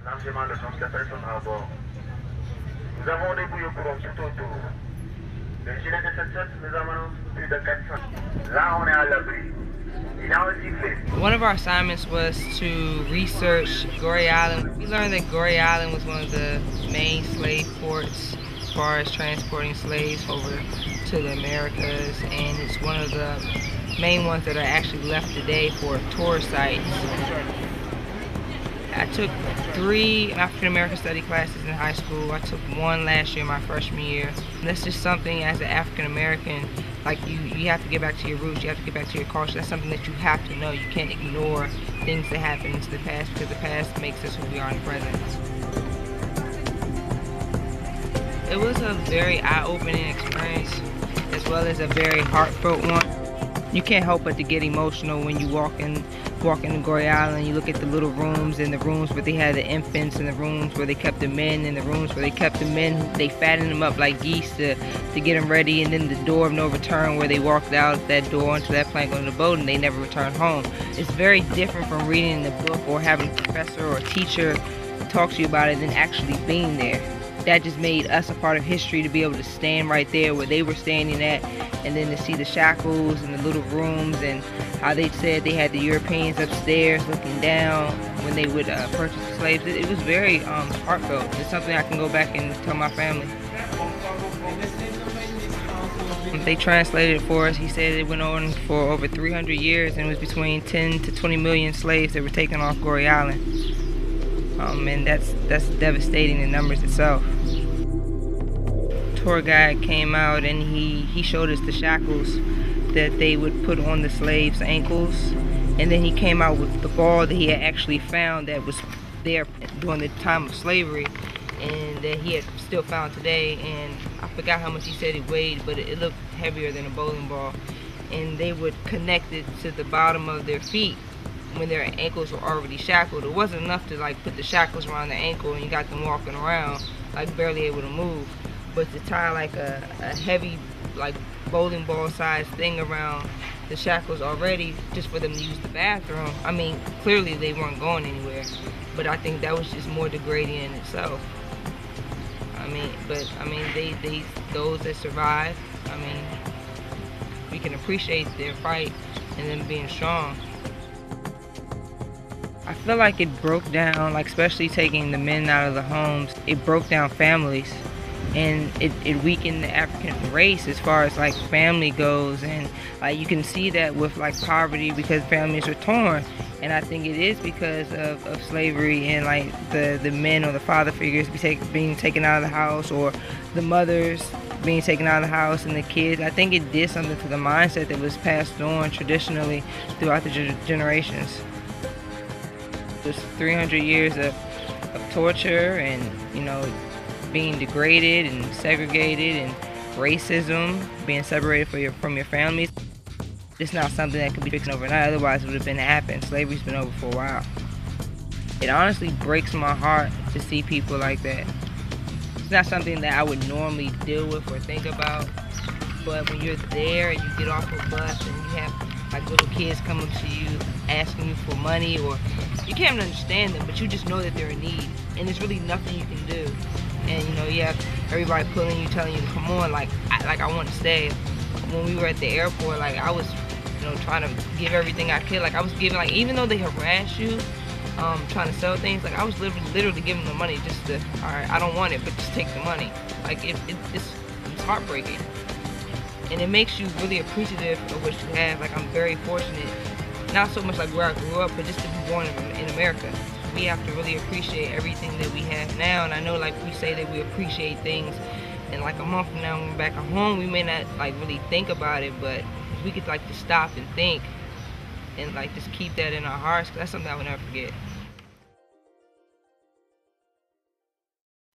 largement le nombre de personnes à bord. Nous avons des bouillots pour tout autour. Le gilet de cette sorte, nous avons plus de 400. Là, on est à l'abri. Il a aussi fait. One of our assignments was to research Goree Island. We learned that Goree Island was one of the main slave ports as far as transporting slaves over to the Americas, and it's one of the main ones that are actually left today for tourist sites. I took 3 African American study classes in high school. I took 1 last year, my freshman year. And that's just something as an African American, like you have to get back to your roots, you have to get back to your culture. That's something that you have to know. You can't ignore things that happened in the past, because the past makes us who we are in the present. It was a very eye-opening experience, as well as a very heartfelt one. You can't help but to get emotional when you walk into Goree Island. You look at the little rooms, and the rooms where they had the infants, and the rooms where they kept the men, and the rooms where they kept the men. They fattened them up like geese to get them ready, and then the door of no return where they walked out that door onto that plank on the boat and they never returned home. It's very different from reading the book or having a professor or a teacher talk to you about it than actually being there. That just made us a part of history, to be able to stand right there where they were standing at, and then to see the shackles and the little rooms, and how they said they had the Europeans upstairs looking down when they would purchase the slaves. It was very heartfelt. It's something I can go back and tell my family. They translated it for us. He said it went on for over 300 years, and it was between 10 to 20 million slaves that were taken off Goree Island. And that's devastating in numbers itself. Tour guide came out, and he showed us the shackles that they would put on the slaves' ankles, and then he came out with the ball that he had actually found that was there during the time of slavery, and that he had still found today. And I forgot how much he said it weighed, but it looked heavier than a bowling ball. And they would connect it to the bottom of their feet when their ankles were already shackled. It wasn't enough to like put the shackles around the ankle and you got them walking around like barely able to move, but to tie like a heavy like bowling ball sized thing around the shackles already, just for them to use the bathroom. I mean, clearly they weren't going anywhere, but I think that was just more degrading in itself. They those that survived, we can appreciate their fight and them being strong. I feel like it broke down, like especially taking the men out of the homes, it broke down families, and it weakened the African race as far as like family goes. And like you can see that with like poverty, because families are torn. And I think it is because of slavery, and like the men or the father figures being taken out of the house, or the mothers being taken out of the house, and the kids. I think it did something to the mindset that was passed on traditionally throughout the generations. There's 300 years of torture, and being degraded and segregated, and racism, being separated from your families. It's not something that can be fixed overnight, otherwise it would have been happened. Slavery's been over for a while. It honestly breaks my heart to see people like that. It's not something that I would normally deal with or think about, but when you're there and you get off a bus and you have like little kids coming to you asking you for money, or you can't even understand them, but you just know that they're in need, and there's really nothing you can do. And you have everybody pulling you, telling you to come on, like I want to stay. When we were at the airport, like I was trying to give everything I could. Like I was giving, like even though they harass you, trying to sell things, like I was literally giving them the money just to, all right, I don't want it, but just take the money. Like it's heartbreaking, and it makes you really appreciative of what you have. Like I'm very fortunate, not so much like where I grew up, but just to be born in America. We have to really appreciate everything that we have now. And I know, like we say that we appreciate things, and like a month from now when we're back at home, we may not like really think about it, but if we could like just stop and think and like just keep that in our hearts, 'cause that's something I would never forget.